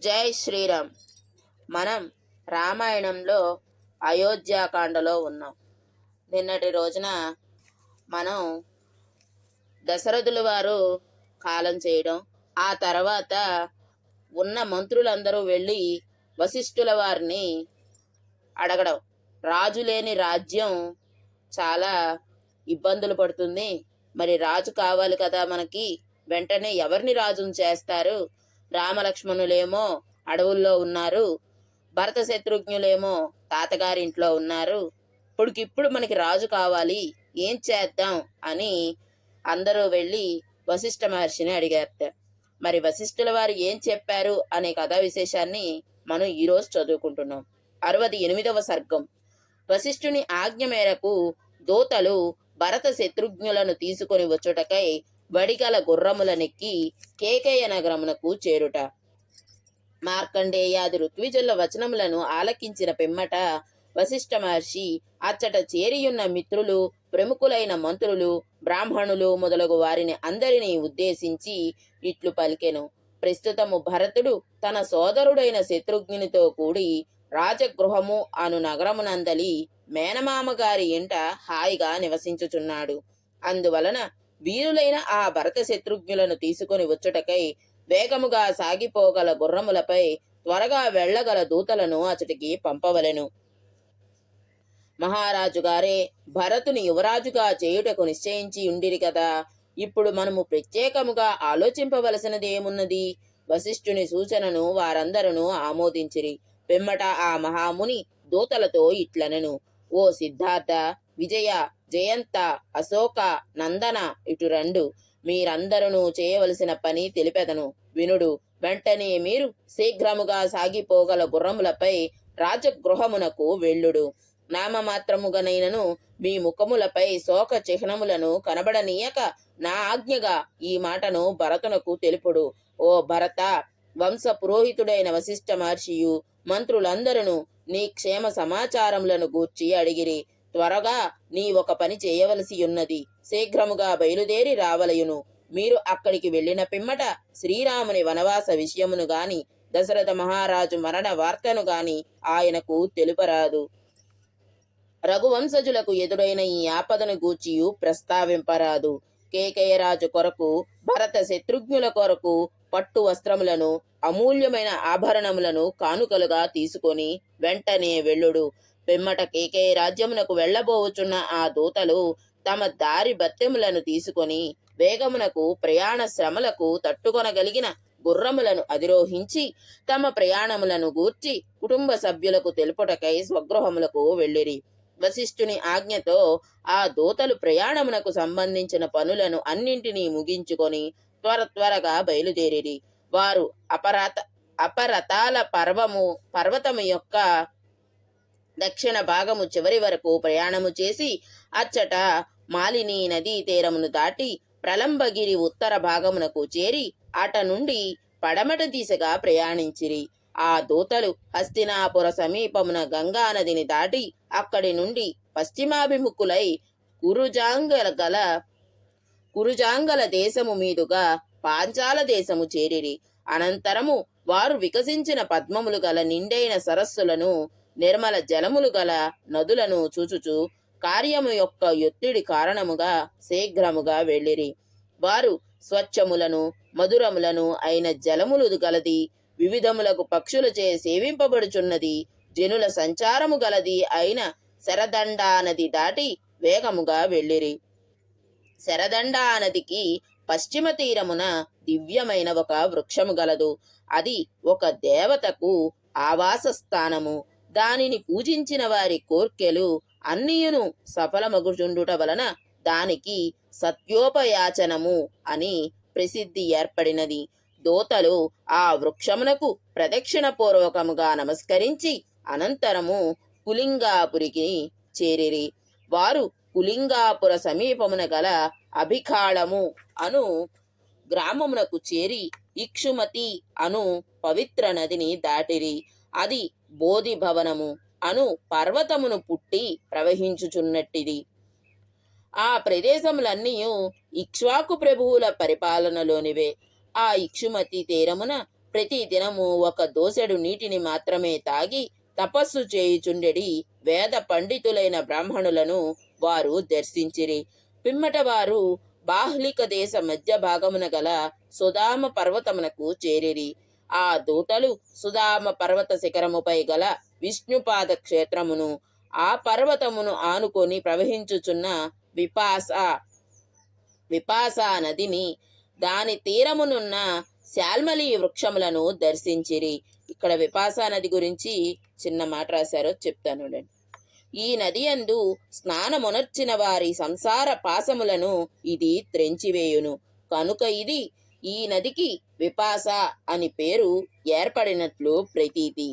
జై శ్రీరామ్. మనం రామాయణంలో అయోధ్యాకాండలో ఉన్నాం. నిన్నటి రోజున మనం దశరథుల వారు కాలం చేయడం, ఆ తర్వాత ఉన్న మంత్రులందరూ వెళ్ళి వశిష్ఠుల వారిని అడగడం. రాజు లేని రాజ్యం చాలా ఇబ్బందులు పడుతుంది, మరి రాజు కావాలి కదా మనకి, వెంటనే ఎవరిని రాజును చేస్తారు? రామలక్ష్మణులేమో అడవుల్లో ఉన్నారు, భరత శత్రుఘ్నులేమో తాతగారింట్లో ఉన్నారు. ఇప్పుడికిప్పుడు మనకి రాజు కావాలి, ఏం చేద్దాం అని అందరూ వెళ్ళి వశిష్ఠ మహర్షిని అడిగారట. మరి వశిష్ఠుల వారు ఏం చెప్పారు అనే కథా విశేషాన్ని మనం ఈరోజు చదువుకుంటున్నాం. 68వ సర్గం. వశిష్ఠుని ఆజ్ఞ మేరకు దూతలు భరత శత్రుఘ్నులను తీసుకొని వచ్చుటకై వడిగల గుర్రములనెక్కి కేకయ నగరమునకు చేరుట. మార్కండేయాది ఋత్విజుల వచనములను ఆలకించిన పిమ్మట వశిష్ఠ మహర్షి అచ్చట చేరియున్న మిత్రులు, ప్రముఖులైన మంత్రులు, బ్రాహ్మణులు మొదలగు వారిని అందరినీ ఉద్దేశించి ఇట్లు పలికెను. ప్రస్తుతము భరతుడు తన సోదరుడైన శత్రుఘ్నునితో కూడి రాజగృహము అను నగరమునందలి మేనమామ గారి ఇంట హాయిగా నివసించుచున్నాడు. అందువలన వీరులైన ఆ భరత శత్రుఘ్నులను తీసుకొని వచ్చుటకై వేగముగా సాగిపోగల గుర్రములపై త్వరగా వెళ్లగల దూతలను అచటికి పంపవలెను. మహారాజు గారే భరతుని యువరాజుగా చేయుటకు నిశ్చయించి ఉండిరి కదా, ఇప్పుడు మనము ప్రత్యేకముగా ఆలోచింపవలసినదేమున్నది? వశిష్ఠుని సూచనను వారందరూ ఆమోదించిరి. పిమ్మట ఆ మహాముని దూతలతో ఇట్లనెను. ఓ సిద్ధార్థ, విజయ, జయంత, అశోక, నందన, ఇటు రెండు. మీరందరూ చేయవలసిన పని తెలిపెదను, వినుడు. వెంటనే మీరు శీఘ్రముగా సాగిపోగల గుర్రములపై రాజగృహమునకు వెళ్ళుడు. నామమాత్రముగనైనను మీ ముఖములపై శోక చిహ్నములను కనబడనీయక నా ఆజ్ఞగా ఈ మాటను భరతునకు తెలుపుడు. ఓ భరత, వంశ పురోహితుడైన వశిష్ఠ మహర్షియు మంత్రులందరూ నీ క్షేమ సమాచారములను గూర్చి అడిగిరి. త్వరగా నీ ఒక పని చేయవలసి ఉన్నది. శీఘ్రముగా బయలుదేరి రావలయును. మీరు అక్కడికి వెళ్లిన పిమ్మట శ్రీరాముని వనవాస విషయమును గాని, దశరథ మహారాజు మరణ వార్తను గాని ఆయనకు తెలుపరాదు. రఘువంశజులకు ఎదురైన ఈ ఆపదను గూర్చియు ప్రస్తావింపరాదు. కేకయరాజు కొరకు, భరత శత్రుఘ్నుల కొరకు పట్టు వస్త్రములను, అమూల్యమైన ఆభరణములను కానుకలుగా తీసుకొని వెంటనే వెళ్ళుడు. పిమ్మట కేకయ రాజ్యమునకు వెళ్లబోవుచున్న ఆ దూతలు తమ దారి బత్తెములను తీసుకొని వేగమునకు ప్రయాణ శ్రమలకు తట్టుకొనగలిగిన గుర్రములను అధిరోహించి తమ ప్రయాణములను గూర్చి కుటుంబ సభ్యులకు తెలుపుటకై స్వగృహములకు వెళ్ళిరి. వశిష్ఠుని ఆజ్ఞతో ఆ దూతలు ప్రయాణమునకు సంబంధించిన పనులను అన్నింటినీ ముగించుకొని త్వరగా బయలుదేరిరి. వారు అపరతాల పర్వతము యొక్క దక్షిణ భాగము చివరి వరకు ప్రయాణము చేసి అచ్చట మాలిని నదీ తీరమును దాటి ప్రలంబగిరి ఉత్తర భాగమునకు చేరి అట నుండి పడమట దిశగా ప్రయాణించిరి. ఆ దూతలు హస్తినాపుర సమీపమున గంగా నదిని దాటి అక్కడి నుండి పశ్చిమాభిముఖులై కురుజాంగల దేశము మీదుగా పాంచాల దేశము చేరిరి. అనంతరము వారు వికసించిన పద్మములు గల నిండైన సరస్సులను, నిర్మల జలములు గల నదులను చూచుచు కార్యము యొక్క ఒత్తిడి కారణముగా శీఘ్రముగా వెళ్ళిరి. వారు స్వచ్ఛములను మధురములను అయిన జలములు గలది, వివిధములకు పక్షులచే సేవింపబడుచున్నది, జనుల సంచారము గలది అయిన శరదండా నది దాటి వేగముగా వెళ్ళిరి. శరదండా నదికి పశ్చిమ తీరమున దివ్యమైన ఒక వృక్షము గలదు. అది ఒక దేవతకు ఆవాస స్థానము. దానిని పూజించిన వారి కోర్కెలు అన్నియును సఫలమగుచుండుట వలన దానికి సత్యోపయాచనము అని ప్రసిద్ధి ఏర్పడినది. దూతలు ఆ వృక్షమునకు ప్రదక్షిణ పూర్వకముగా నమస్కరించి అనంతరము కులింగాపురికి చేరిరి. వారు కులింగాపుర సమీపమున గల అభిఖాళము అను గ్రామమునకు చేరి ఇక్షుమతి అను పవిత్ర నదిని దాటిరి. అది బోధి భవనము అను పర్వతమును పుట్టి ప్రవహించుచున్నట్టిది. ఆ ప్రదేశములన్నీ ఇక్ష్వాకు ప్రభువుల పరిపాలనలోనివే. ఆ ఇక్షుమతి తీరమున ప్రతి దినము ఒక దోసెడు నీటిని మాత్రమే తాగి తపస్సు చేయుచుండెడి వేద పండితులైన బ్రాహ్మణులను వారు దర్శించిరి. పిమ్మట వారు బాహ్లిక దేశ మధ్య భాగమున గల సుధామ పర్వతమునకు చేరిరి. ఆ దూతలు సుధామ పర్వత శిఖరముపై గల విష్ణుపాద క్షేత్రమును, ఆ పర్వతమును ఆనుకొని ప్రవహించుచున్న విపాసా నదిని, దాని తీరమునున్న శాల్మలి వృక్షములను దర్శించిరి. ఇక్కడ విపాసా నది గురించి చిన్న మాట రాశారో చెప్తాను. ఈ నది యందు స్నానమునర్చిన వారి సంసార పాశములను ఇది త్రెంచివేయును. కనుక ఇది ఈ నదికి విపాస అని పేరు ఏర్పడినట్లు ప్రతీతి.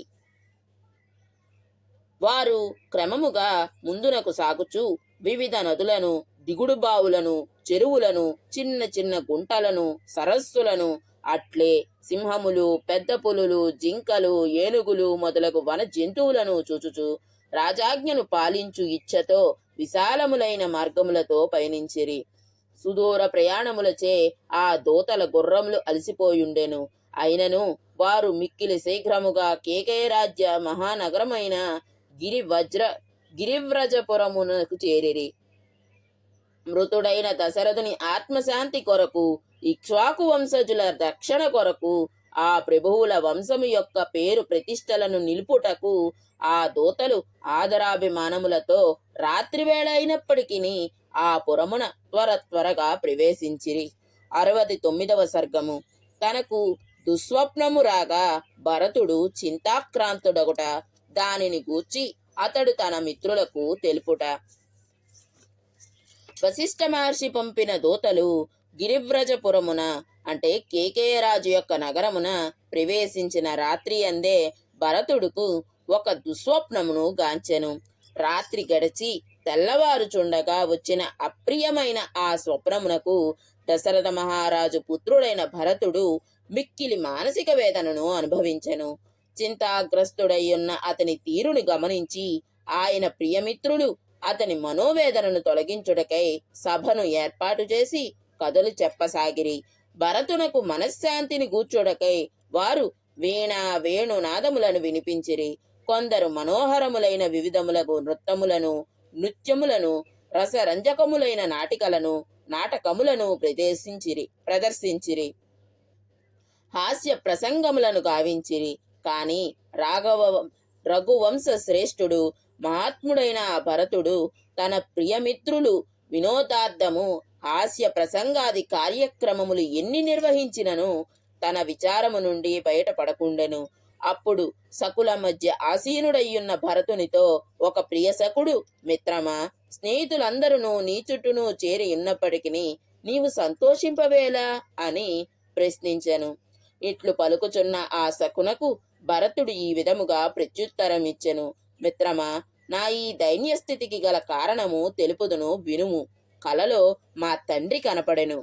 వారు క్రమముగా ముందునకు సాగుచూ వివిధ నదులను, దిగుడు బావులను, చెరువులను, చిన్న చిన్న గుంటలను, సరస్సులను, అట్లే సింహములు, పెద్ద పులులు, జింకలు, ఏనుగులు మొదలగు వన జంతువులను చూచుచు రాజాజ్ఞను పాలించు ఇచ్ఛతో విశాలములైన మార్గములతో పయనించిరి. సుదూర ప్రయాణములచే ఆ దూతల గుర్రములు అలసిపోయుండెను. అయినను వారు మిక్కిలి శీఘ్రముగా కేకయ రాజ్య మహానగరమైన గిరివ్రజపురమునకు చేరిరి. మృతుడైన దశరథుని ఆత్మశాంతి కొరకు, ఇక్ష్వాకు వంశజుల రక్షణ కొరకు, ఆ ప్రభువుల వంశము యొక్క పేరు ప్రతిష్టలను నిలుపుటకు ఆ దూతలు ఆదరాభిమానములతో రాత్రివేళ అయినప్పటికీ ఆ పురమున త్వరగా ప్రవేశించిరి. 69వ సర్గము. తనకు దుస్వప్నము రాగా భరతుడు చింతాక్రాంతుడగుట, దానిని గూర్చి అతడు తన మిత్రులకు తెలుపుట. వశిష్ఠ మహర్షి పంపిన దూతలు గిరివ్రజపురమున అంటే కేకేయరాజు యొక్క నగరమున ప్రవేశించిన రాత్రి అందే భరతుడుకు ఒక దుస్వప్నమును గాంచెను. రాత్రి గడిచి తెల్లవారుచుండగా వచ్చిన అప్రియమైన ఆ స్వప్నమునకు దశరథ మహారాజు పుత్రుడైన భరతుడు మిక్కిలి మానసిక వేదనను అనుభవించెను. చింతాగ్రస్తుడయ్యున్న అతని తీరుని గమనించి ఆయన ప్రియమిత్రులు అతని మనోవేదనను తొలగించుటకై సభను ఏర్పాటు చేసి కథలు చెప్పసాగిరి. భరతునకు మనశ్శాంతిని గూర్చుటకై వారు వీణ వేణునాదములను వినిపించిరి. కొందరు మనోహరములైన వివిధములకు నృత్యములను, రసరంజకములైన నాటకములను ప్రదర్శించిరి. హాస్య ప్రసంగములను గావించిరి. కాని రఘువంశ శ్రేష్ఠుడు మహాత్ముడైన ఆ భరతుడు తన ప్రియమిత్రులు వినోదార్థము హాస్య ప్రసంగాది కార్యక్రమములు ఎన్ని నిర్వహించినను తన విచారము నుండి బయటపడకుండెను. అప్పుడు సకుల మధ్య ఆసీనుడయ్యున్న భరతునితో ఒక ప్రియసకుడు, మిత్రమా, స్నేహితులందరూ నీ చుట్టూను చేరి ఉన్నప్పటికీ నీవు సంతోషింపవేలా అని ప్రశ్నించెను. ఇట్లు పలుకుచున్న ఆ సకునకు భరతుడు ఈ విధముగా ప్రత్యుత్తరమిచ్చెను. మిత్రమా, నా ఈ దైన్యస్థితికి గల కారణము తెలుపుదును వినుము. కలలో మా తండ్రి కనపడెను.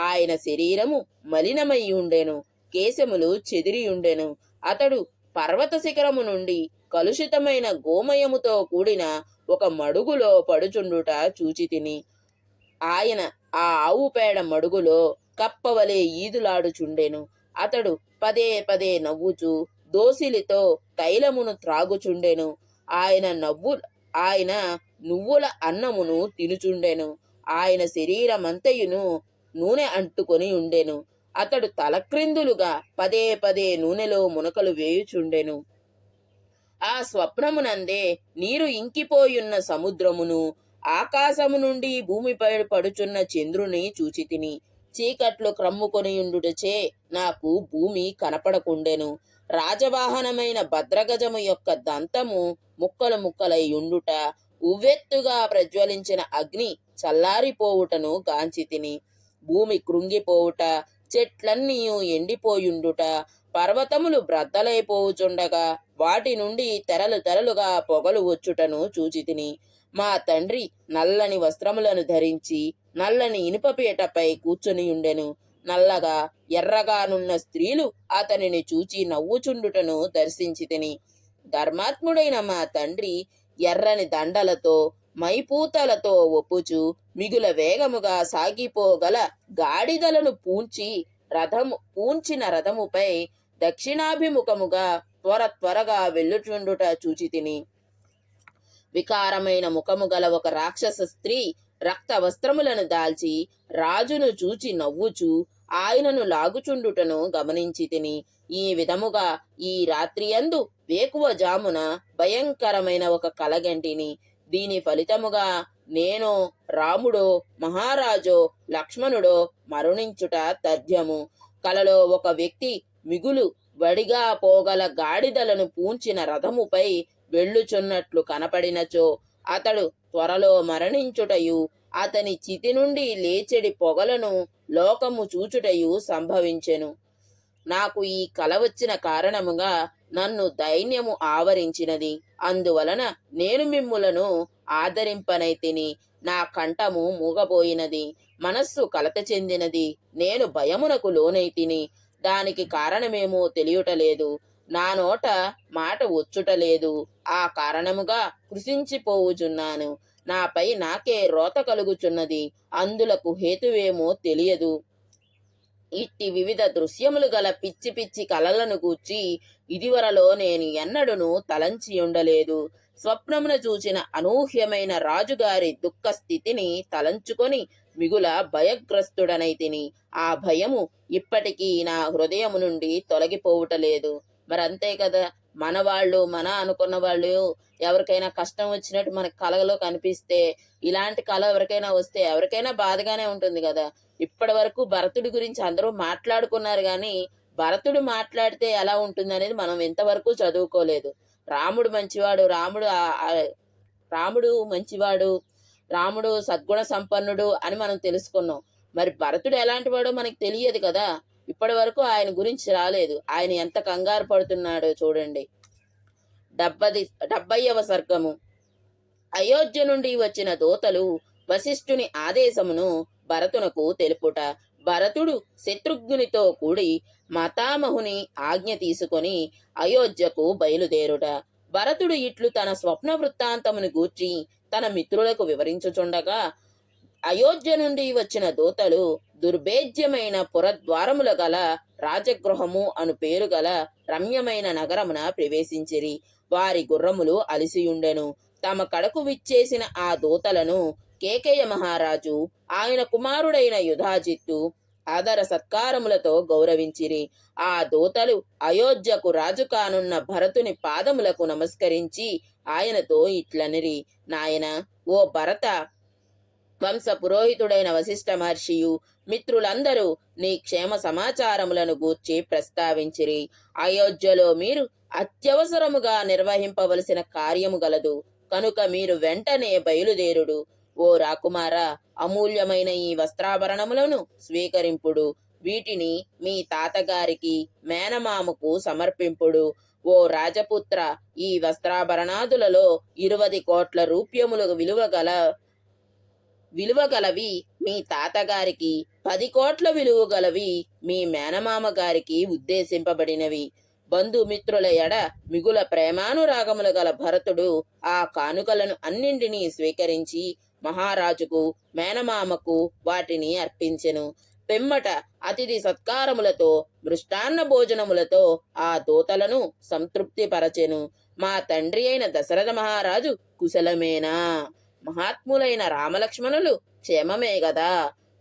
ఆయన శరీరము మలినమై ఉండెను, కేశములు చెదిరియుండెను. అతడు పర్వత శిఖరము నుండి కలుషితమైన గోమయముతో కూడిన ఒక మడుగులో పడుచుండుట చూచితిని. ఆయన ఆ ఆవు పేడ మడుగులో కప్పవలే ఈదులాడుచుండెను. అతడు పదే పదే నవ్వుచూ దోసిలితో తైలమును త్రాగుచుండెను. ఆయన నువ్వుల అన్నమును తినుచుండెను. ఆయన శరీరమంతయును నూనె అంటుకొని ఉండెను. అతడు తలక్రిందులుగా పదే పదే నూనెలో మునకలు వేయుచుండెను. ఆ స్వప్నమునందే నీరు ఇంకిపోయున్న సముద్రమును, ఆకాశము నుండి భూమిపై పడుచున్న చంద్రుని చూచితిని. చీకట్లు క్రమ్ముకొనియుండుటచే నాకు భూమి కనపడకుండెను. రాజవాహనమైన భద్రగజము యొక్క దంతము ముక్కలు ముక్కలై ఉండుట, ఉవ్వెత్తుగా ప్రజ్వలించిన అగ్ని చల్లారిపోవుటను గాంచితిని. భూమి కృంగిపోవుట, చెట్లన్నీ ఎండిపోయుండుట, పర్వతములు బ్రద్దలైపోవుచుండగా వాటి నుండి తెరలుగా పొగలు వచ్చుటను చూచితిని. మా తండ్రి నల్లని వస్త్రములను ధరించి నల్లని ఇనుపపీటపై కూర్చునియుండెను. నల్లగా ఎర్రగానున్న స్త్రీలు అతనిని చూచి నవ్వుచుండుటను దర్శించితిని. ధర్మాత్ముడైన మా తండ్రి ఎర్రని దండలతో మైపూతలతో ఒప్పుచు మిగుల వేగముగా సాగిపోగల గాడిదలను పూంచిన రథముపై దక్షిణాభిముఖముగా త్వరగా వెళ్ళుచుండుట చూచితిని. వికారమైన ముఖము గల ఒక రాక్షస స్త్రీ రక్త వస్త్రములను దాల్చి రాజును చూచి నవ్వుచు ఆయనను లాగుచుండుటను గమనించి తిని. ఈ విధముగా ఈ రాత్రియందు వేకువ జామున భయంకరమైన ఒక కలగంటిని. దీని ఫలితముగా నేను రాముడో మహారాజో లక్ష్మణుడో మరణించుట తథ్యము. కలలో ఒక వ్యక్తి మిగులు వడిగా పోగల గాడిదలను పూంచిన రథముపై వెళ్ళుచున్నట్లు కనపడినచో అతడు త్వరలో మరణించుటయు అతని చితి నుండి లేచెడి పొగలను లోకము చూచుటయు సంభవించెను. నాకు ఈ కల వచ్చిన కారణముగా నన్ను దైన్యము ఆవరించినది. అందువలన నేను మిమ్ములను ఆదరింపనైతిని. నా కంఠము మూగబోయినది, మనస్సు కలత చెందినది. నేను భయమునకు లోనైతిని. దానికి కారణమేమో తెలియటలేదు. నా నోట మాట వచ్చుటలేదు. ఆ కారణముగా కృషించిపోవుచున్నాను. నాపై నాకే రోత కలుగుచున్నది. అందులకు హేతువేమో తెలియదు. ఇట్టి వివిధ దృశ్యములు గల పిచ్చి పిచ్చి కలలను గూర్చి ఇదివరలో నేను ఎన్నడూను తలంచి ఉండలేదు. స్వప్నమున చూచిన అనూహ్యమైన రాజుగారి దుఃఖ స్థితిని తలంచుకొని మిగుల భయగ్రస్తుడనైతిని. ఆ భయము ఇప్పటికీ నా హృదయము నుండి తొలగిపోవుటలేదు. మరంతే కదా, మన అనుకున్న వాళ్ళు ఎవరికైనా కష్టం వచ్చినట్టు మనకు కలలో కనిపిస్తే, ఇలాంటి కళ ఎవరికైనా వస్తే ఎవరికైనా బాధగానే ఉంటుంది కదా. ఇప్పటి వరకు భరతుడి గురించి అందరూ మాట్లాడుకున్నారు కానీ భరతుడు మాట్లాడితే ఎలా ఉంటుంది అనేది మనం ఇంతవరకు చదువుకోలేదు. రాముడు మంచివాడు, రాముడు మంచివాడు, రాముడు సద్గుణ సంపన్నుడు అని మనం తెలుసుకున్నాం. మరి భరతుడు ఎలాంటి వాడో మనకి తెలియదు కదా. ఇప్పటి వరకు ఆయన గురించి రాలేదు. ఆయన ఎంత కంగారు పడుతున్నాడో చూడండి. 70వ సర్గము. అయోధ్య నుండి వచ్చిన దూతలు వశిష్ఠుని ఆదేశమును భరతునకు తెలుపుట. భరతుడు శత్రుఘ్నునితో కూడి మాతామహుని ఆజ్ఞ తీసుకొని అయోధ్యకు బయలుదేరుట. భరతుడు ఇట్లు తన స్వప్న వృత్తాంతమును గూర్చి తన మిత్రులకు వివరించుచుండగా అయోధ్య నుండి వచ్చిన దూతలు దుర్భేద్యమైన పురద్వారముల గల రాజగృహము అను పేరు గల రమ్యమైన నగరమున ప్రవేశించిరి. వారి గుర్రములు అలిసియుండెను. తమ కడకు విచ్చేసిన ఆ దూతలను కేకయ్య మహారాజు, ఆయన కుమారుడైన యుధాజిత్తు ఆదర సత్కారములతో గౌరవించిరి. ఆ దూతలు అయోధ్యకు రాజు కానున్న భరతుని పాదములకు నమస్కరించి ఆయనతో ఇట్లనిరి. నాయన, ఓ భరత, వంశ పురోహితుడైన వశిష్ఠ మహర్షియు మిత్రులందరూ నీ క్షేమ సమాచారములను గూర్చి ప్రస్తావించిరి. అయోధ్యలో మీరు అత్యవసరముగా నిర్వహింపవలసిన కార్యము గలదు కనుక మీరు వెంటనే బయలుదేరుడు. ఓ రాకుమారా, అమూల్యమైన ఈ వస్త్రాభరణములను స్వీకరింపుడు. వీటిని మీ తాతగారికి మేనమామకు సమర్పింపుడు. ఓ రాజపుత్ర, ఈ వస్త్రాభరణాదులలో 20 కోట్ల రూప్యములు విలువగలవి మీ తాతగారికి, 10 కోట్ల విలువ గలవి మీ మేనమామ గారికి ఉద్దేశింపబడినవి. బంధుమిత్రుల ఎడ మిగుల ప్రేమానురాగములు గల భరతుడు ఆ కానుకలను అన్నింటినీ స్వీకరించి మహారాజుకు మేనమామకు వాటిని అర్పించెను. పిమ్మట అతిథి సత్కారములతో మృష్టాన్న భోజనములతో ఆ దూతలను సంతృప్తిపరచెను. మా తండ్రి అయిన దశరథ మహారాజు కుశలమేనా? మహాత్ములైన రామలక్ష్మణులు క్షేమమే గదా?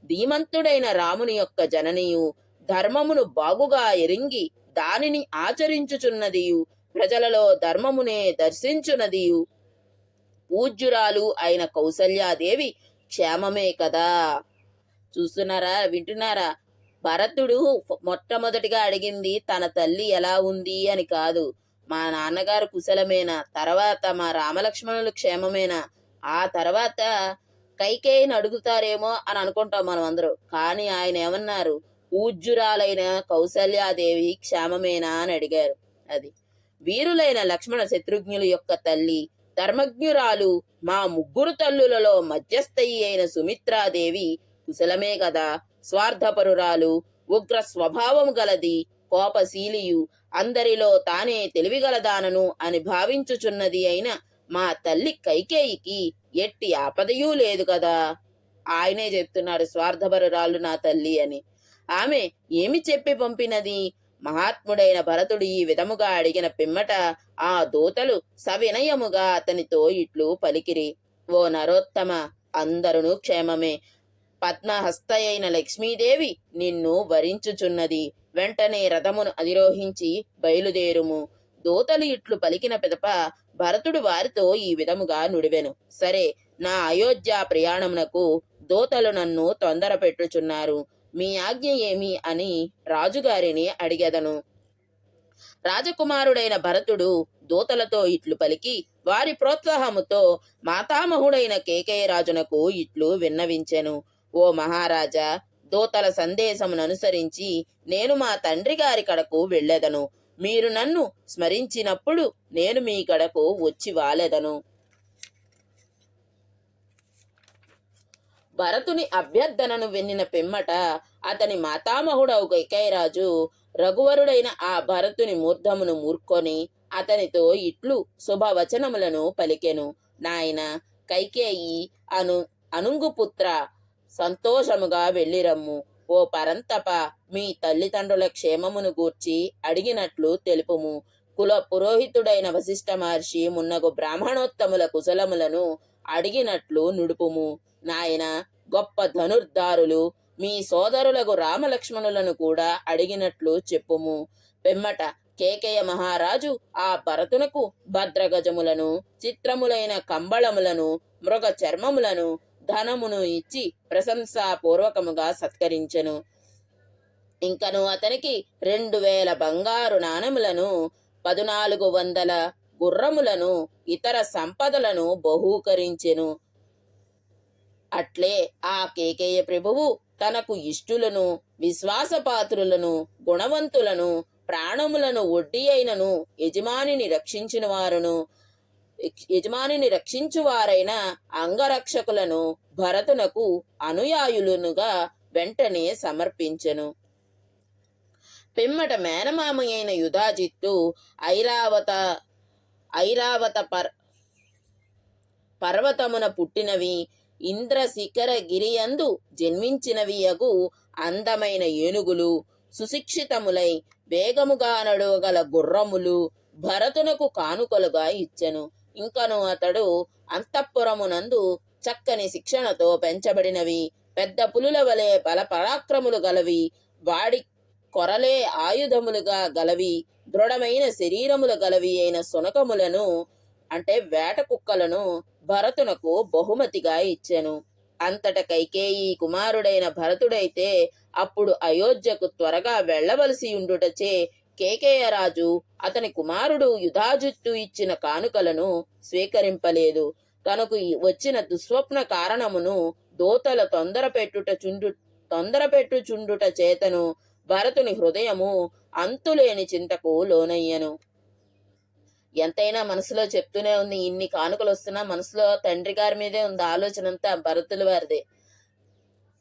ధీమంతుడైన రాముని యొక్క జననియు ధర్మమును బాగుగా ఎరింగి దానిని ఆచరించుచున్నదియు ప్రజలలో ధర్మమునే దర్శించున్నదియు పూజ్యురాలు అయిన కౌసల్యాదేవి క్షేమమే కదా. చూస్తున్నారా, వింటున్నారా? భరతుడు మొట్టమొదటిగా అడిగింది తన తల్లి ఎలా ఉంది అని కాదు. మా నాన్నగారు కుశలమేనా, తర్వాత మా రామలక్ష్మణులు క్షేమమేనా, ఆ తర్వాత కైకేయిని అడుగుతారేమో అని అనుకుంటాం మనం అందరూ. కానీ ఆయన ఏమన్నారు? పూజ్యురాలైన కౌసల్యాదేవి క్షేమమేనా అని అడిగారు. అది వీరులైన లక్ష్మణ శత్రుఘ్నుల యొక్క తల్లి, ధర్మజ్ఞురాలు, మా ముగ్గురు తల్లులలో మధ్యస్థయి అయిన సుమిత్రాదేవి కుశలమే కదా. స్వార్థపరురాలు, ఉగ్ర స్వభావము గలది, కోపశీలియు, అందరిలో తానే తెలివిగలదానను అని భావించుచున్నది అయిన మా తల్లి కైకేయికి ఎట్టి ఆపదయూ లేదు కదా. ఆయనే చెప్తున్నారు స్వార్థపరురాలు నా తల్లి అని. ఆమె ఏమి చెప్పి పంపినది? మహాత్ముడైన భరతుడు ఈ విధముగా అడిగిన పిమ్మట ఆ దూతలు సవినయముగా అతనితో ఇట్లు పలికిరి: ఓ నరోత్తమ, అందరును క్షేమమే. పద్మహస్తయైన లక్ష్మీదేవి నిన్ను వరించుచున్నది. వెంటనే రథమును అధిరోహించి బయలుదేరుము. దూతలు ఇట్లు పలికిన పిదప భరతుడు వారితో ఈ విధముగా నుడివెను: సరే, నా అయోధ్య ప్రయాణమునకు దూతలు నన్ను తొందర పెట్టుచున్నారు. మీ ఆజ్ఞ ఏమి అని రాజుగారిని అడిగెదను. రాజకుమారుడైన భరతుడు దూతలతో ఇట్లు పలికి వారి ప్రోత్సాహముతో మాతామహుడైన కేకయరాజునకు ఇట్లు విన్నవించెను: ఓ మహారాజా, దూతల సందేశమును అనుసరించి నేను మా తండ్రి గారి కడకు వెళ్ళెదను. మీరు నన్ను స్మరించినప్పుడు నేను మీ కడకు వచ్చి వాలెదను. భరతుని అభ్యర్థనను వినిన పిమ్మట అతని మాతామహుడవు కైకేయరాజు రఘువరుడైన ఆ భరతుని మూర్ధమును మూర్కొని అతనితో ఇట్లు శుభవచనములను పలికెను: నాయన కైకేయి, అనుంగుపుత్ర, సంతోషముగా వెళ్ళిరమ్ము. ఓ పరంతప, మీ తల్లిదండ్రుల క్షేమమును గూర్చి అడిగినట్లు తెలుపుము. కుల పురోహితుడైన వశిష్ఠ మహర్షి మున్నగు బ్రాహ్మణోత్తముల కుశలములను అడిగినట్లు నుడుపుము. నాయన, గొప్ప ధనుర్ధారులు మీ సోదరులకు రామలక్ష్మణులను కూడా అడిగినట్లు చెప్పుము. పిమ్మట కేకయ మహారాజు ఆ భరతునకు భద్రగజములను, చిత్రములైన కంబళములను, మృగ చర్మములను, ధనమును ఇచ్చి ప్రశంసాపూర్వకముగా సత్కరించెను. ఇంకను అతనికి 2000 బంగారు నాణములను, 1400 గుర్రములను, ఇతర సంపదలను బహూకరించెను. అట్లే ఆ కేకేయ ప్రభువు తనకు ఇష్టులను, విశ్వాసపాత్రులను, గుణవంతులను, ప్రాణములను ఒడ్డి అయినను యజమానిని రక్షించువారైన అంగరక్షకులను భరతునకు అనుయాయులునుగా వెంటనే సమర్పించెను. పిమ్మట మేనమామ అయిన యుధాజిత్తు ఐరావత పర్వతమున పుట్టినవి, ఇంద్రశిఖర గిరియందు జన్మించినవియగు అందమైన ఏనుగులు, సుశిక్షితములై వేగముగా నడవగల గుర్రములు భరతునకు కానుకలుగా ఇచ్చెను. ఇంకను అతడు అంతఃపురమునందు చక్కని శిక్షణతో పెంచబడినవి, పెద్ద పులుల వలె బల పరాక్రములు గలవి, వాడి కొరలే ఆయుధములుగా గలవి, దృఢమైన శరీరములు గలవి అయిన సునకములను అంటే వేట కుక్కలను భరతునకు బహుమతిగా ఇచ్చెను. అంతట కైకేయి కుమారుడైన భరతుడైతే అప్పుడు అయోధ్యకు త్వరగా వెళ్లవలసి ఉండుటచే కేకేయరాజు అతని కుమారుడు యుధాజిత్తు ఇచ్చిన కానుకలను స్వీకరింపలేదు. తనకు వచ్చిన దుస్వప్న కారణమును దూతల తొందరపెట్టుచుండుట చేతను భరతుని హృదయము అంతులేని చింతకు లోనయ్యను. ఎంతైనా మనసులో చెప్తూనే ఉంది, ఇన్ని కానుకలు వస్తున్నా మనసులో తండ్రి గారి మీదే ఉంది ఆలోచన అంతా భరతుల వారిదే.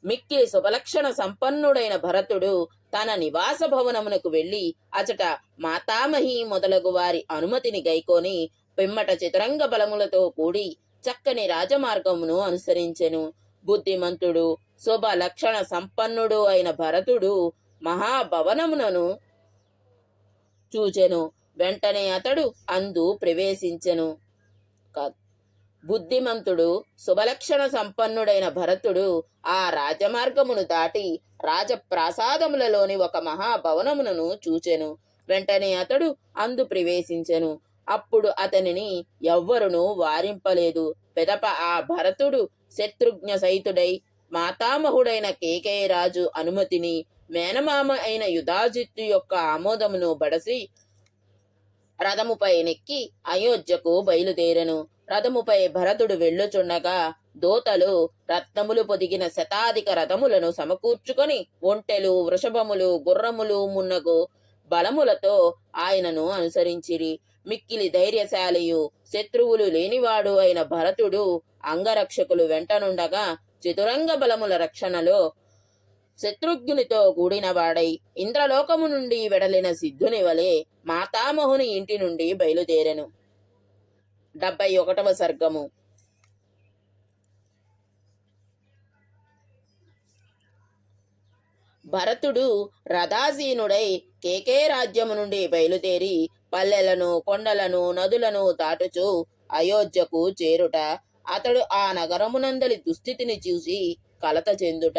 మిక్కిలి శుభలక్షణ సంపన్నుడైన భరతుడు తన నివాస భవనమునకు వెళ్లి అచట మాతామహి మొదలగు వారి అనుమతిని గైకొని పిమ్మట చతురంగ బలములతో కూడి చక్కని రాజమార్గమును అనుసరించెను. బుద్ధిమంతుడు, శుభ లక్షణ సంపన్నుడు అయిన భరతుడు మహాభవనమునను చూచెను. వెంటనే అతడు అందు ప్రవేశించెను. బుద్ధిమంతుడు, శుభలక్షణ సంపన్నుడైన భరతుడు ఆ రాజమార్గమును దాటి రాజప్రాసాదములలోని ఒక మహాభవనమును చూచెను. వెంటనే అతడు అందు ప్రవేశించెను. అప్పుడు అతనిని ఎవ్వరునూ వారింపలేదు. పెదప ఆ భరతుడు శత్రుఘ్న సహితుడై మాతామహుడైన కేకేయరాజు అనుమతిని, మేనమామ అయిన యుధాజిత్తు యొక్క ఆమోదమును బడసి రథముపై నెక్కి అయోధ్యకు బయలుదేరెను. రథముపై భరతుడు వెళ్ళుచుండగా దూతలు రత్నములు పొదిగిన శతాధిక రథములను సమకూర్చుకొని ఒంటెలు, వృషభములు, గుర్రములు మున్నగు బలములతో ఆయనను అనుసరించిరి. మిక్కిలి ధైర్యశాలియు శత్రువులు లేనివాడు అయిన భరతుడు అంగరక్షకులు వెంటనుండగా చతురంగ బలముల రక్షణలో శత్రుఘ్నునితో కూడినవాడై ఇంద్రలోకము నుండి వెడలిన సిద్ధుని వలె మాతామహుని ఇంటి నుండి బయలుదేరెను. 71వ సర్గము. భరతుడు రథాసీనుడై కేకే రాజ్యము నుండి బయలుదేరి పల్లెలను కొండలను నదులను దాటుచు అయోధ్యకు చేరుట, అతడు ఆ నగరమునందలి దుస్థితిని చూసి కలత చెందుట.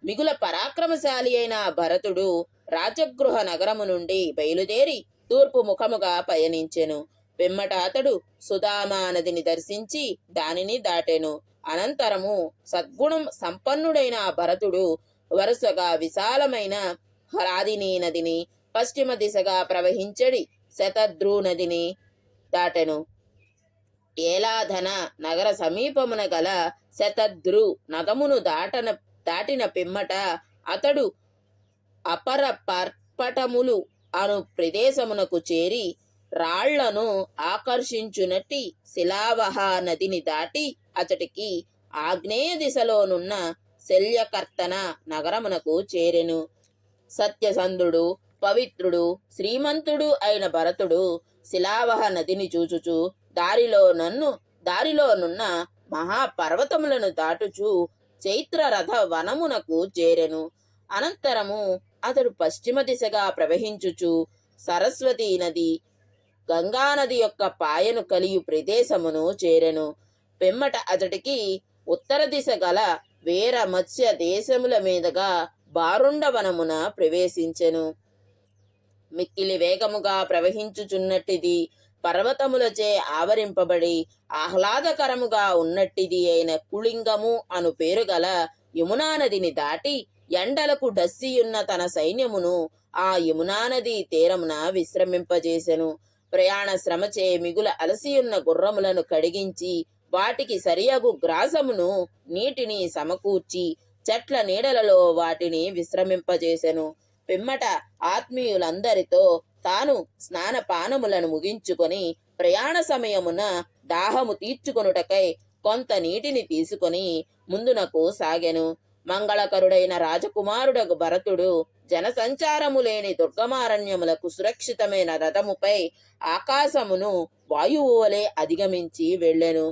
మిగుల పరాక్రమశాలి అయిన భరతుడు రాజగృహ నగరము నుండి బయలుదేరి తూర్పు ముఖముగా పయనించెను. పిమ్మట అతడు సుధామా నదిని దర్శించి దానిని దాటెను. అనంతరము సద్గుణం సంపన్నుడైన భరతుడు వరుసగా విశాలమైన హరాదిని నదిని, పశ్చిమ దిశగా ప్రవహించడి శతద్రు నదిని దాటెను. ఏలాధన నగర సమీపమున గల శతద్రు నదమును దాటిన పిమ్మట అతడు అపర పర్పటములు అను ప్రదేశమునకు చేరి రాళ్లను ఆకర్షించునట్టి శిలావహ నదిని దాటి అతడికి ఆగ్నేయ దిశలోనున్న శల్యకర్తన నగరమునకు చేరెను. సత్యసంధుడు, పవిత్రుడు, శ్రీమంతుడు అయిన భరతుడు శిలావహ నదిని చూచుచు దారిలోనున్న మహాపర్వతములను దాటుచు చైత్రరథ వనమునకు చేరెను. అనంతరము అతడు పశ్చిమ దిశగా ప్రవహించుచు సరస్వతీ నది, గంగానది యొక్క పాయను కలియు ప్రదేశమును చేరెను. పిమ్మట అతడికి ఉత్తర దిశ గల వేర మత్స్య దేశముల మీదుగా బారుండవనమున ప్రవేశించెను. మిక్కిలి వేగముగా ప్రవహించుచున్నట్టిది, పర్వతములచే ఆవరింపబడి ఆహ్లాదకరముగా ఉన్నట్టిది అయిన కుళింగము అను పేరు గల యమునా నదిని దాటి ఎండలకు డస్సియున్న తన సైన్యమును ఆ యమునా నది తీరమున విశ్రమింపజేసెను. ప్రయాణ శ్రమచే మిగుల అలసియున్న గుర్రములను కడిగించి వాటికి సరియగు గ్రాసమును నీటిని సమకూర్చి చెట్ల నీడలలో వాటిని విశ్రమింపజేసెను. పిమ్మట ఆత్మీయులందరితో తాను స్నానపానములను ముగించుకొని ప్రయాణ సమయమున దాహము తీర్చుకొనుటకై కొంత నీటిని తీసుకొని ముందునకు సాగెను. మంగళకరుడైన రాజకుమారుడగు భరతుడు జనసంచారము లేని దుర్గమారణ్యములకు సురక్షితమైన రథముపై ఆకాశమును వాయువు వలె అధిగమించి వెళ్ళెను.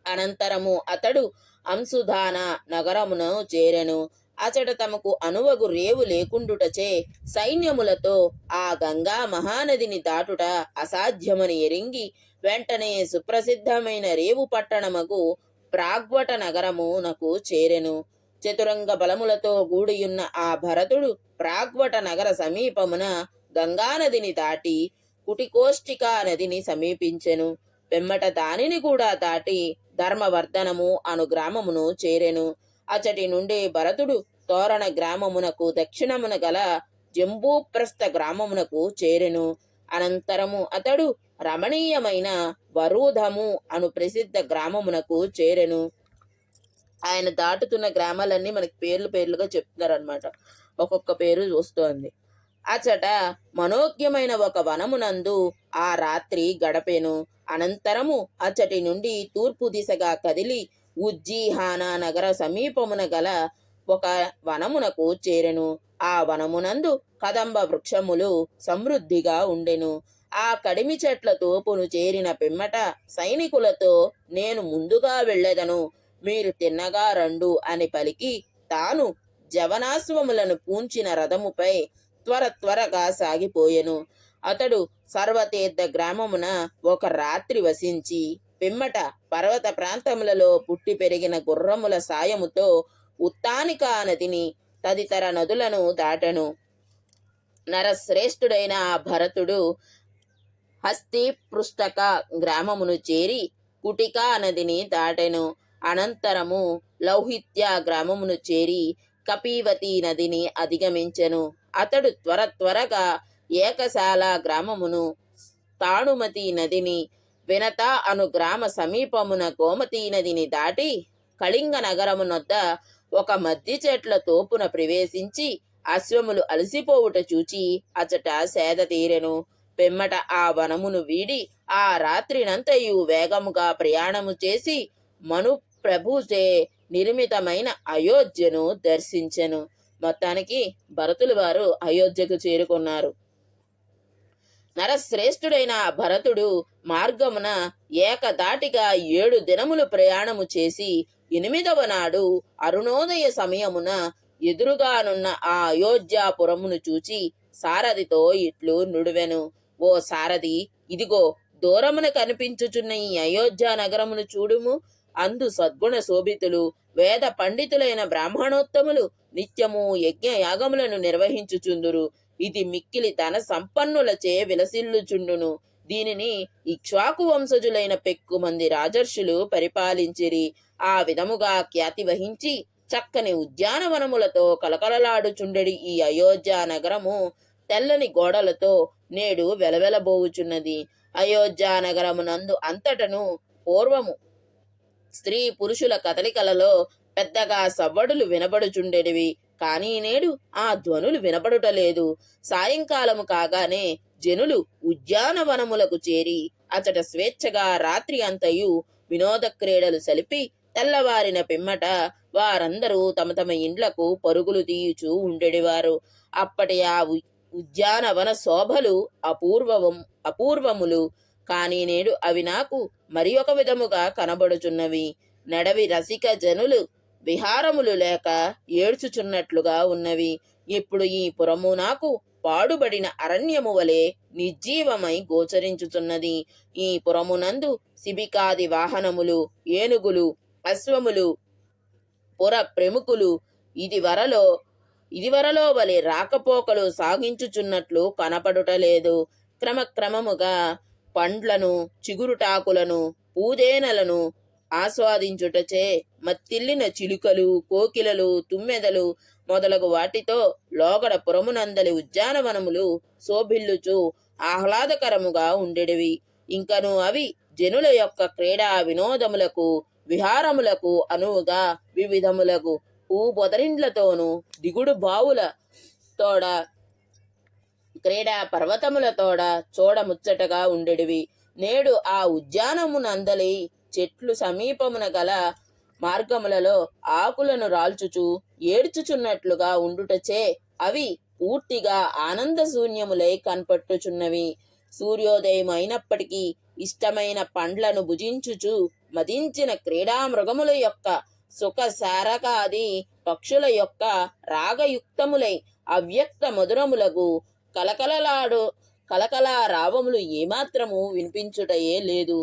అనంతరము అతడు అంశుధాన నగరమును చేరెను. అచట తమకు అనువగు రేవు లేకుండుటచే సైన్యములతో ఆ గంగా మహానదిని దాటుట అసాధ్యమని ఎరింగి వెంటనే సుప్రసిద్ధమైన రేవు పట్టణమగు ప్రాగ్వట నగరమునకు చేరెను. చతురంగ బలములతో గూడియున్న ఆ భరతుడు ప్రాగ్వట నగర సమీపమున గంగానదిని దాటి కుటికోష్టికా నదిని సమీపించెను. పిమ్మట దానిని కూడా దాటి ధర్మవర్ధనము అను గ్రామమును చేరెను. అచటి నుండి భరతుడు తోరణ గ్రామమునకు దక్షిణమున గల జంబూప్రస్థ గ్రామమునకు చేరెను. అనంతరము అతడు రమణీయమైన వరూధము అను ప్రసిద్ధ గ్రామమునకు చేరెను. ఆయన దాటుతున్న గ్రామాలన్నీ మనకి పేర్లుగా చెప్తున్నారు అనమాట. ఒక్కొక్క పేరు వస్తోంది. అచట మనోజ్ఞమైన ఒక వనమునందు ఆ రాత్రి గడపెను. అనంతరము అచటి నుండి తూర్పు దిశగా కదిలి ఉజ్జీహాన నగర సమీపమున గల ఒక వనమునకు చేరెను. ఆ వనమునందు కదంబ వృక్షములు సమృద్ధిగా ఉండెను. ఆ కడిమి చెట్ల తోపును చేరిన పిమ్మట సైనికులతో నేను ముందుగా వెళ్ళెదను, మీరు తిన్నగా రండు అని పలికి తాను జవనాశ్వములను పూంచిన రథముపై త్వరగా సాగిపోయెను. అతడు సర్వతీర్థ గ్రామమున ఒక రాత్రి వసించి పిమ్మట పర్వత ప్రాంతములలో పుట్టి పెరిగిన గుర్రముల సాయముతో ఉత్తానికా నదిని తదితర నదులను దాటెను. నరశ్రేష్ఠుడైన ఆ భరతుడు హస్తిపృష్టక గ్రామమును చేరి కుటికా నదిని దాటెను. అనంతరము లౌహిత్య గ్రామమును చేరి కపీవతి నదిని అధిగమించెను. అతడు త్వరగా ఏకశాల గ్రామమును, తాణుమతి నదిని, వినత అను గ్రామ సమీపమున గోమతీ నదిని దాటి కళింగ నగరమునొద్ద ఒక మద్ది చెట్ల తోపున ప్రవేశించి అశ్వములు అలసిపోవుట చూచి అచట సేద తీరెను. పిమ్మట ఆ వనమును వీడి ఆ రాత్రినంతయు వేగముగా ప్రయాణము చేసి మను ప్రభుచే నిర్మితమైన అయోధ్యను దర్శించెను. మొత్తానికి భరతులు వారు అయోధ్యకు చేరుకున్నారు. నరశ్రేష్ఠుడైన భరతుడు మార్గమున ఏకదాటిగా 7 దినములు ప్రయాణము చేసి 8వ నాడు అరుణోదయ సమయమున ఎదురుగానున్న ఆ అయోధ్యాపురమును చూచి సారథితో ఇట్లు నుడివెను. ఓ సారథి, ఇదిగో దూరమున కనిపించుచున్న ఈ అయోధ్య నగరమును చూడుము. అందు సద్గుణ శోభితులు వేద పండితులైన బ్రాహ్మణోత్తములు నిత్యము యజ్ఞ యాగములను నిర్వహించుచుందురు. ఇది మిక్కిలి ధన సంపన్నులచే విలసిల్లుచుండును. దీనిని ఇక్ష్వాకు వంశజులైన పెక్కుమంది రాజర్షులు పరిపాలించిరి. ఆ విధముగా ఖ్యాతి వహించి చక్కని ఉద్యానవనములతో కలకలలాడుచుండెడి ఈ అయోధ్య నగరము తెల్లని గోడలతో నేడు వెలవెలబోవుచున్నది. అయోధ్య నగరమునందు అంతటను పూర్వము స్త్రీ పురుషుల కదలికలలో పెద్దగా సవ్వడులు వినబడుచుండెడివి. కానీ నేడు ఆ ధ్వనులు వినపడుటలేదు. సాయంకాలము కాగానే జనులు ఉద్యానవనములకు చేరి అచట స్వేచ్ఛగా రాత్రి అంతయు వినోద క్రీడలు సలిపి తెల్లవారిన పిమ్మట వారందరూ తమ తమ ఇండ్లకు పరుగులు తీయుచూ ఉండేవారు. అప్పటి ఆ ఉద్యానవన శోభలు అపూర్వములు. కానీ నేడు అవి నాకు మరి ఒక విధముగా కనబడుచున్నవి. నడవి రసిక జనులు విహారములు లేక ఏడ్చుచున్నట్లుగా ఉన్నవి. ఇప్పుడు ఈ పురము నాకు పాడుబడిన అరణ్యము వలె నిర్జీవమై గోచరించుచున్నది. ఈ పురమునందు శిబికాది వాహనములు, ఏనుగులు, అశ్వములు, పుర ప్రముఖులు ఇదివరలో వలె రాకపోకలు సాగించుచున్నట్లు కనపడుటలేదు. క్రమక్రమముగా పండ్లను, చిగురుటాకులను, పూదేనలను ఆస్వాదించుటచే మత్తిల్లిన చిలుకలు, కోకిలలు, తుమ్మెదలు మొదలగు వాటితో లోగడ పురమునందలి ఉద్యానవనములు శోభిల్లుచు ఆహ్లాదకరముగా ఉండెడివి. ఇంకను అవి జనుల యొక్క క్రీడా వినోదములకు, విహారములకు అనువుగా వివిధములకు పొదరిండ్లతోనూ దిగుడు బావుల తోడ క్రీడా పర్వతములతోడ చూడముచ్చటగా ఉండెడివి. నేడు ఆ ఉద్యానమునందలి చెట్లు సమీపమున గల మార్గములలో ఆకులను రాల్చుచు ఏడ్చుచున్నట్లుగా ఉండుటచే అవి పూర్తిగా ఆనందశూన్యములై కనపట్టుచున్నవి. సూర్యోదయం అయినప్పటికీ ఇష్టమైన పండ్లను భుజించుచు మదించిన క్రీడా మృగముల యొక్క సుఖ సారకాది పక్షుల యొక్క రాగయుక్తములై అవ్యక్త మధురములకు కలకలా రావములు ఏమాత్రము వినిపించుటయే లేదు.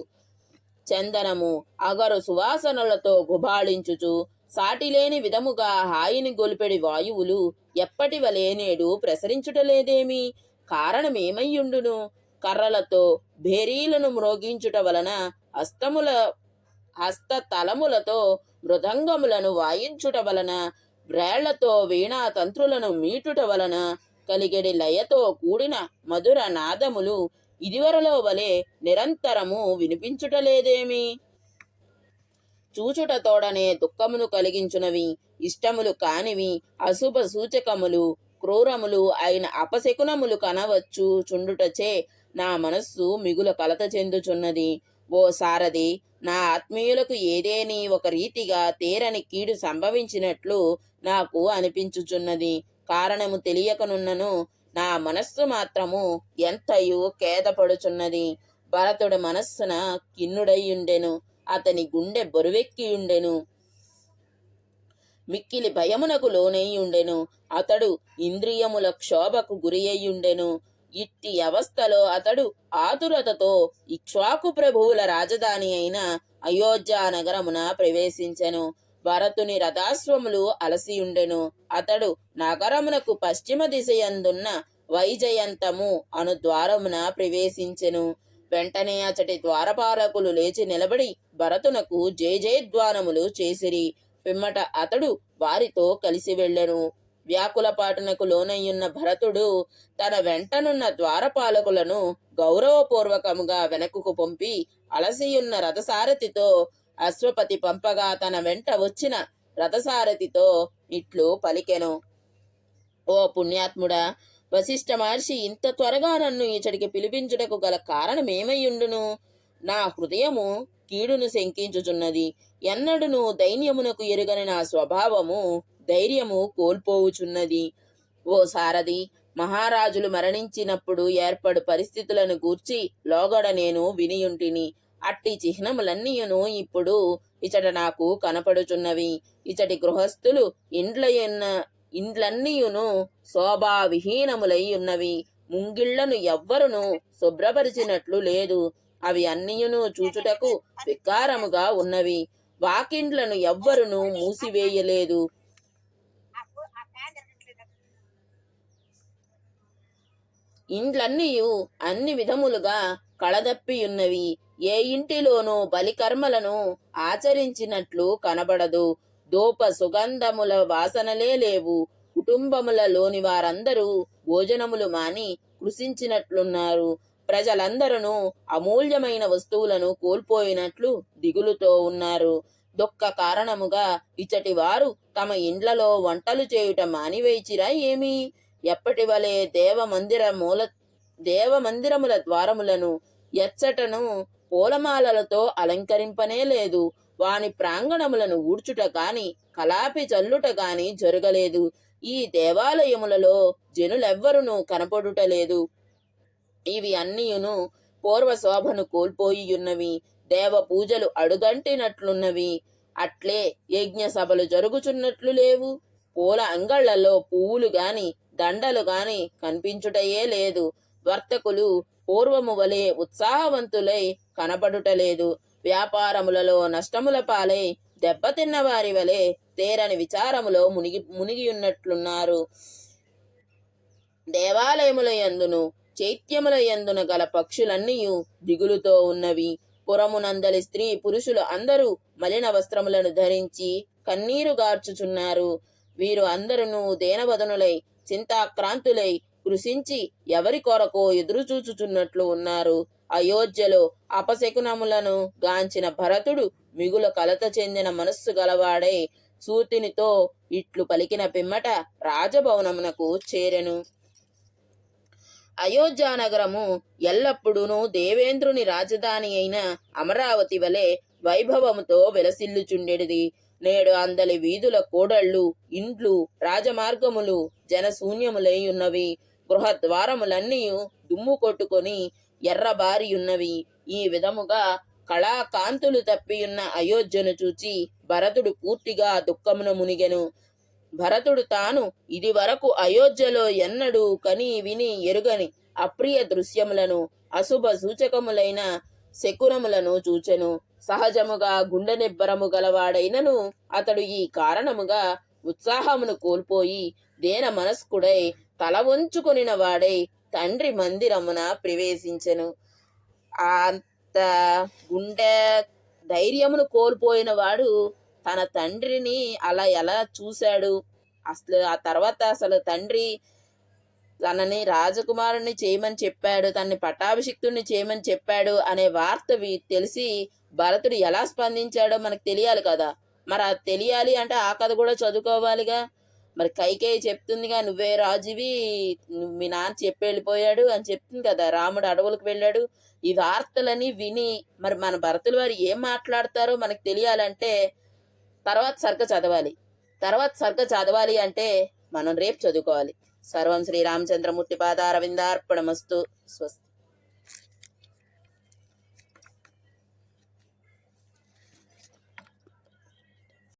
చందనము, అగరు సువాసనలతో గుబాళించుచు సాటిలేని విధముగా హాయిని గొలిపెడి వాయువులు ఎప్పటి వలె నేడు ప్రసరించుటలేదేమి? కారణమేమయ్యుండును? కర్రలతో భేరీలను మ్రోగించుట వలన, హస్తతలములతో మృదంగములను వాయించుట వలన, వ్రేళ్లతో వీణా తంత్రులను మీటుట వలన కలిగెడి లయతో కూడిన మధుర నాదములు ఇదివరలో వలె నిరంతరము వినిపించుటలేదేమి? చూచుట తోడనే దుఃఖమును కలిగించునవి, ఇష్టములు కానివి, అశుభ సూచకములు, క్రూరములు అయిన అపశకునములు కనవచ్చు చుండుటచే నా మనస్సు మిగుల కలత చెందుచున్నది. ఓ సారథి, నా ఆత్మీయులకు ఏదేని ఒక రీతిగా తీరని కీడు సంభవించినట్లు నాకు అనిపించుచున్నది. కారణము తెలియకనున్నను నా మనస్సు మాత్రము ఎంతయు ఖేదపడుచున్నది. భరతుడి మనస్సున కిన్నుడయ్యుండెను, అతని గుండె బరువెక్కియుండెను, మిక్కిలి భయమునకు లోనయ్యుండెను. అతడు ఇంద్రియముల క్షోభకు గురి అయ్యుండెను. ఇట్టి అవస్థలో అతడు ఆతురతతో ఇక్ష్వాకు ప్రభువుల రాజధాని అయిన అయోధ్య నగరమున ప్రవేశించెను. భరతుని రథాశ్వములు అలసియుండెను. అతడు నగరమునకు పశ్చిమ దిశయందున్న వైజయంతము అను ద్వారమున ప్రవేశించెను. వెంటనే అచటి ద్వారపాలకులు లేచి నిలబడి భరతునకు జయజయధ్వానములు చేసిరి. పిమ్మట అతడు వారితో కలిసి వెళ్ళెను. వ్యాకులపాటునకు లోనయ్యున్న భరతుడు తన వెంటనున్న ద్వారపాలకులను గౌరవపూర్వకముగా వెనక్కుకు పంపి అలసియున్న రథసారథితో అశ్వపతి పంపగా తన వెంట వచ్చిన రథసారథితో ఇట్లు పలికెను. ఓ పుణ్యాత్ముడా, వశిష్ఠ మహర్షి ఇంత త్వరగా నన్ను ఇచ్చడికి పిలిపించుటకు గల కారణమేమయ్యుండును? నా హృదయము కీడును శంకించుచున్నది. ఎన్నడును దైన్యమునకు ఎరుగని నా స్వభావము ధైర్యము కోల్పోవుచున్నది. ఓ సారథి, మహారాజులు మరణించినప్పుడు ఏర్పడు పరిస్థితులను గూర్చి లోగడ నేను వినియుంటిని. అట్టి చిహ్నములన్నీయును ఇప్పుడు ఇచట నాకు కనపడుచున్నవి. ఇచటి గృహస్థులు ఇండ్లన్నీయును శోభావిహీనములై ఉన్నవి. ముంగిళ్లను ఎవ్వరును శుభ్రపరిచినట్లు లేదు. అవి అన్నియును చూచుటకు వికారముగా ఉన్నవి. వాకిండ్లను ఎవ్వరును మూసివేయలేదు. ఇండ్లన్నీయు అన్ని విధములుగా కళదప్పియున్నవి. ఏ ఇంటిలోనూ బలికర్మలను ఆచరించినట్లు కనబడదు. ధూప సుగంధముల వాసనలే లేవు. కుటుంబములలోని వారందరూ భోజనములు మాని కృషించినట్లున్నారు. ప్రజలందరూ అమూల్యమైన వస్తువులను కోల్పోయినట్లు దిగులుతో ఉన్నారు. దుఃఖ కారణముగా ఇచ్చటి వారు తమ ఇండ్లలో వంటలు చేయుట మానివేచిరా ఏమి? ఎప్పటి వలె దేవమందిరముల ద్వారములను ఎచ్చటను పూలమాలలతో అలంకరింపనే లేదు. వాని ప్రాంగణములను ఊడ్చుట గాని కలాపి చల్లుట గాని జరగలేదు. ఈ దేవాలయములలో జనులెవ్వరునూ కనపడుటలేదు. ఇవి అన్నియును పూర్వ శోభను కోల్పోయియున్నవి. దేవ పూజలు అడుగంటినట్లున్నవి. అట్లే యజ్ఞ సభలు జరుగుచున్నట్లు లేవు. పూల అంగళ్లలో పువ్వులు గాని దండలు గాని కనిపించుటయే లేదు. వర్తకులు పూర్వము వలె ఉత్సాహవంతులై కనపడుటలేదు. వ్యాపారములలో నష్టముల పాలై దెబ్బతిన్న వారి వలె తేరని విచారములో మునిగియున్నట్లున్నారు. దేవాలయముల యందును చైత్యముల యందున గల పక్షులన్నీయు దిగులుతో ఉన్నవి. పురమునందలి స్త్రీ పురుషులు అందరూ మలిన వస్త్రములను ధరించి కన్నీరు గార్చుచున్నారు. వీరు అందరూ దేనవదనులై చింతాక్రాంతులై కృషించి ఎవరి కొరకో ఎదురుచూచుచున్నట్లు ఉన్నారు. అయోధ్యలో అపశకునములను గాంచిన భరతుడు మిగుల కలత చెందిన మనస్సు గలవాడై సూతునితో ఇట్లు పలికిన పిమ్మట రాజభవనమునకు చేరెను. అయోధ్యానగరము ఎల్లప్పుడూ దేవేంద్రుని రాజధాని అయిన అమరావతి వలె వైభవముతో వెలసిల్లుచుండెడిది. నేడు అందలి వీధుల కూడళ్లు, ఇండ్లు, రాజమార్గములు జనశూన్యములై ఉన్నవి. గృహద్వారములన్నీ దుమ్ము కొట్టుకొని ఎర్రబారియున్నవి. ఈ విధముగా కళాకాంతులు తప్పియున్న అయోధ్యను చూచి భరతుడు పూర్తిగా దుఃఖమున మునిగెను. భరతుడు తాను ఇది వరకు అయోధ్యలో ఎన్నడూ కని విని ఎరుగని అప్రియ దృశ్యములను, అశుభ సూచకములైన శకునములను చూచెను. సహజముగా గుండె నిబ్బరము గలవాడైనను అతడు ఈ కారణముగా ఉత్సాహమును కోల్పోయి దేన మనస్కుడై తల వంచుకొనిన వాడై తండ్రి మందిరమున ప్రవేశించెను. అంత గుండె ధైర్యమును కోల్పోయిన వాడు తన తండ్రిని అలా ఎలా చూశాడు? అసలు ఆ తర్వాత అసలు తండ్రి తనని రాజకుమారుని చేయమని చెప్పాడు, తనని పట్టాభిషిక్తుడిని చేయమని చెప్పాడు అనే వార్త తెలిసి భరతుడు ఎలా స్పందించాడో మనకు తెలియాలి కదా. మరి అది తెలియాలి అంటే ఆ కథ కూడా చదువుకోవాలిగా. మరి కైకేయి చెప్తుందిగా, నువ్వే రాజువి, మీ నాన్న చెప్పి వెళ్ళిపోయాడు అని చెప్తుంది కదా. రాముడు అడవులకు వెళ్ళాడు. ఈ వార్తలని విని మరి మన భరతుల వారు ఏం మాట్లాడతారో మనకు తెలియాలంటే తర్వాత సర్గ చదవాలి అంటే మనం రేపు చదువుకోవాలి. సర్వం శ్రీరామచంద్రమూర్తి పాదారవిందార్పణమస్తు. స్వస్తి.